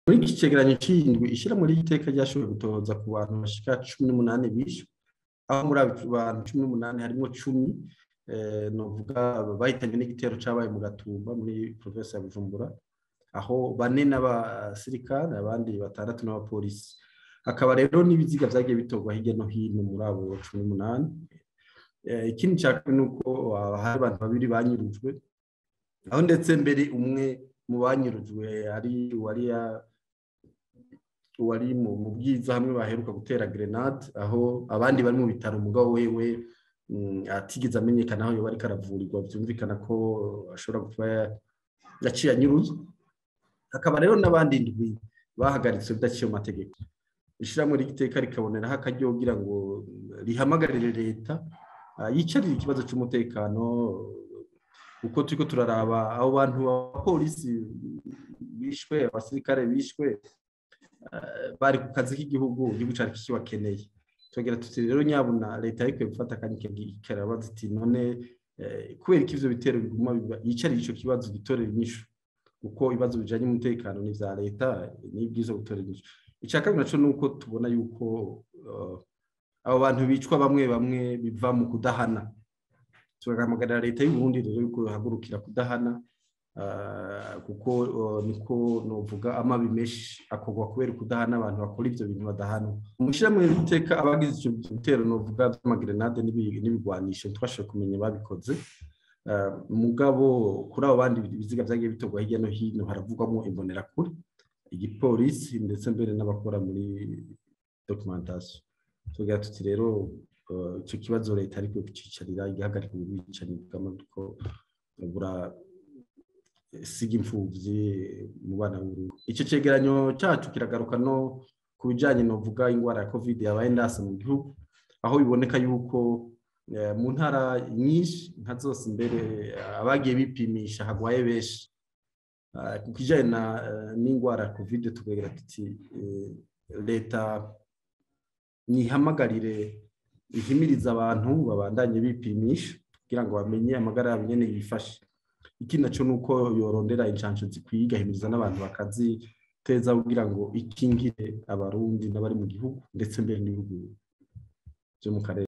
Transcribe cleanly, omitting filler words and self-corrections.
muri iki cegeranyo c'indwi ishira muri iteka ryashoboye gutohoza ku bantu bashika 18 bishwe, aho muri abo bantu 18 harimo 10 novuga bahitanywe n'igitero cabaye mu Gatumba muri province ya Bujumbura, aho 4 n'abasirikare abandi 6 n'abapolisi. Akaba rero n'ibiziga vyagiye bitorwa hirya no hino muri abo 18. Ikindi cyane nuko hari abantu 2 banyurujwe, aho ndetse mbere umwe mu banyurujwe wari mu bwiza hamwe baheruka gutera grenade, aho abandi bari mu bitaro mugabo wewe atigeze amenyekana aho bari karavurirwa, byumvikana ko ashobora kuba yaciye anyuruzwe. Akaba rero n'abandi 7 bahagaritswe bidaciye mu mategeko. Ishira muri igiteka rikaboneraho akaryo kugira ngo rihamagarire leta yicarira ikibazo cy'umutekano, uko turiko turaraba abo bantu abapolisi bishwe, abasirikare bishwe, bari ku kazi k'igihugu cari kibakeneye. Tugera tuti rero nyabuna leta ariko gufata akanyike karabaza iti none kubera iki ivyo bitero biguma yicarira ico kibazo gitorera inyishu, uko ibibazo bijanye n'umutekano ni vya leta n'ibwizo gutorera inyishu. Icakabiri naco nuko tubona yuko abo bantu bicwa bamwe biva mu kudahana. Tugahamagarira leta y'u Burundi rero yuko hagurukira kudahana, kuko niko novuga amabi meshi akogwa kubera kudahana abantu bakora ivyo bintu badahana. Umushira mu iteka abagize icyo bitero novuga by'amagrenade n'ibirwanisho twashoboye kumenya babikoze, mugabo kuri abo bandi biziga vyagiye bitorwa hirya no hino haravugwamo imbonerakure, igipolisi ndetse mbere n'abakora muri documentation. Tugira tuti rero icyo kibazo leta ariko kucicarira igihagarika ubwicanyi bw'amaduko bura siga imfuvyi mu bana b'Urundi. Icyo cegeranyo cyacu kiragaruka no kubijanye no vuga ingwara ya covid yabaye ndase mu gihugu, aho biboneka yuko mu ntara nyinshi nka zose mbere abagiye bipimisha hagwaye beshi. Kukijanye n'ingwara ya covid tukagira tuti leta nihamagarire ihimiriza abantu babandanye bipimisha kugira ngo bamenye amagara yabo nyene yifashe. Ikindi naco nuko yorondera inshansho zikwiye igahimiriza n'abantu bakaziteza kugira ngo ikingire abarundi n'abari mu gihugu ndetse mbere n'ibihugu byo mu karere.